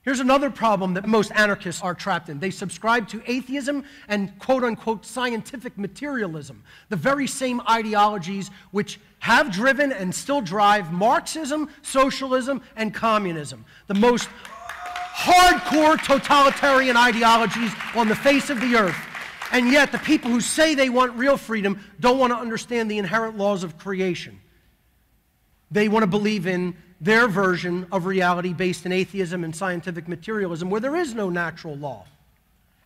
Here's another problem that most anarchists are trapped in. They subscribe to atheism and quote-unquote scientific materialism, the very same ideologies which have driven and still drive Marxism, socialism, and communism, the most hardcore totalitarian ideologies on the face of the earth. And yet the people who say they want real freedom don't want to understand the inherent laws of creation. They want to believe in their version of reality based in atheism and scientific materialism where there is no natural law,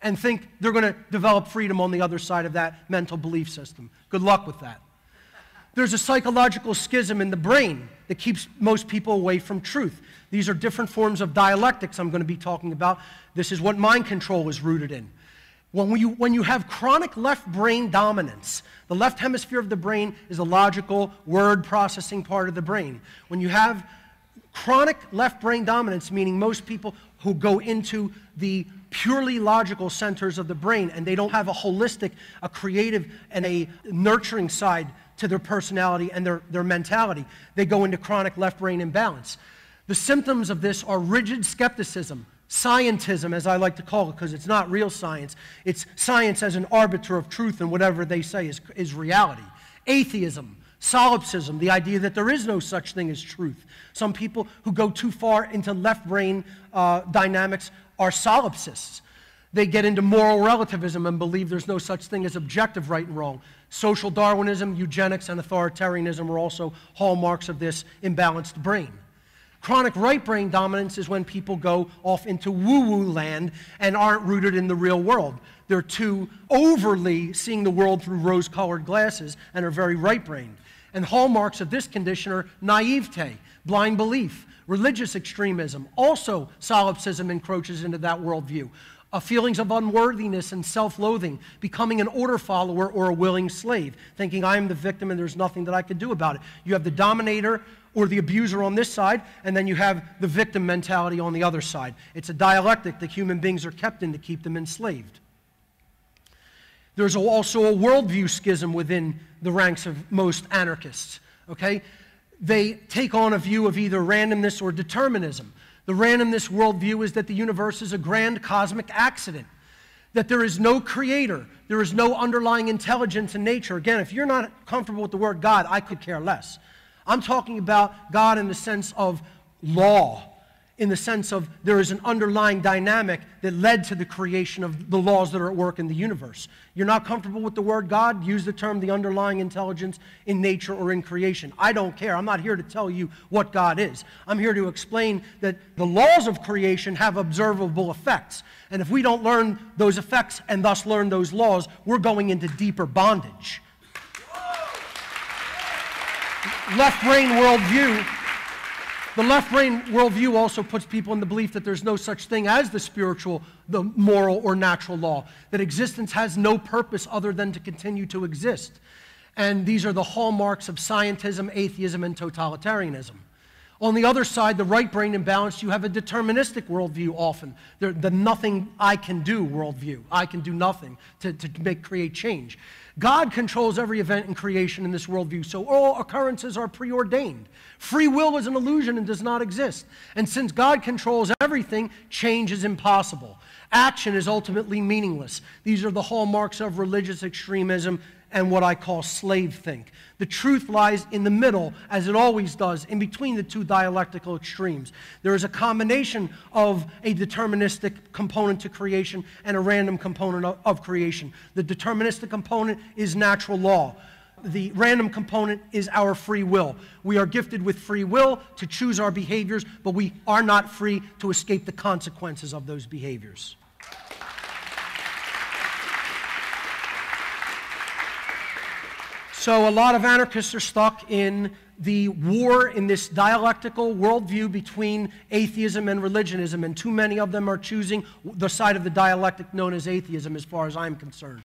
and think they're going to develop freedom on the other side of that mental belief system. Good luck with that. There's a psychological schism in the brain that keeps most people away from truth. These are different forms of dialectics I'm going to be talking about. This is what mind control is rooted in. When you have chronic left brain dominance, the left hemisphere of the brain is the logical, word processing part of the brain. When you have chronic left brain dominance, meaning most people who go into the purely logical centers of the brain and they don't have a holistic, a creative, and a nurturing side to their personality and their mentality, they go into chronic left brain imbalance. The symptoms of this are rigid skepticism, scientism, as I like to call it, because it's not real science. It's science as an arbiter of truth, and whatever they say is reality. Atheism, solipsism, the idea that there is no such thing as truth. Some people who go too far into left brain dynamics are solipsists. They get into moral relativism and believe there's no such thing as objective right and wrong. Social Darwinism, eugenics, and authoritarianism are also hallmarks of this imbalanced brain. Chronic right brain dominance is when people go off into woo-woo land and aren't rooted in the real world. They're too overly seeing the world through rose-colored glasses and are very right-brained. And hallmarks of this condition are naivete, blind belief, religious extremism. Also, solipsism encroaches into that worldview. Feelings of unworthiness and self-loathing, becoming an order follower or a willing slave, thinking I am the victim and there's nothing that I can do about it. You have the dominator or the abuser on this side, and then you have the victim mentality on the other side. It's a dialectic that human beings are kept in to keep them enslaved. There's also a worldview schism within the ranks of most anarchists. Okay? They take on a view of either randomness or determinism. The randomness worldview is that the universe is a grand cosmic accident, that there is no creator, there is no underlying intelligence in nature. Again, if you're not comfortable with the word God, I could care less. I'm talking about God in the sense of law, in the sense of there is an underlying dynamic that led to the creation of the laws that are at work in the universe. You're not comfortable with the word God? Use the term the underlying intelligence in nature or in creation. I don't care. I'm not here to tell you what God is. I'm here to explain that the laws of creation have observable effects. And if we don't learn those effects and thus learn those laws, we're going into deeper bondage. Left brain worldview. The left brain worldview also puts people in the belief that there's no such thing as the spiritual, the moral, or natural law, that existence has no purpose other than to continue to exist. And these are the hallmarks of scientism, atheism, and totalitarianism. On the other side, the right brain imbalance, you have a deterministic worldview often, the nothing I can do worldview. I can do nothing to create change. God controls every event in creation in this worldview, so all occurrences are preordained. Free will is an illusion and does not exist. And since God controls everything, change is impossible. Action is ultimately meaningless. These are the hallmarks of religious extremism and what I call slave think. The truth lies in the middle, as it always does, in between the two dialectical extremes. There is a combination of a deterministic component to creation and a random component of creation. The deterministic component is natural law. The random component is our free will. We are gifted with free will to choose our behaviors, but we are not free to escape the consequences of those behaviors. So a lot of anarchists are stuck in the war in this dialectical worldview between atheism and religionism, and too many of them are choosing the side of the dialectic known as atheism as far as I'm concerned.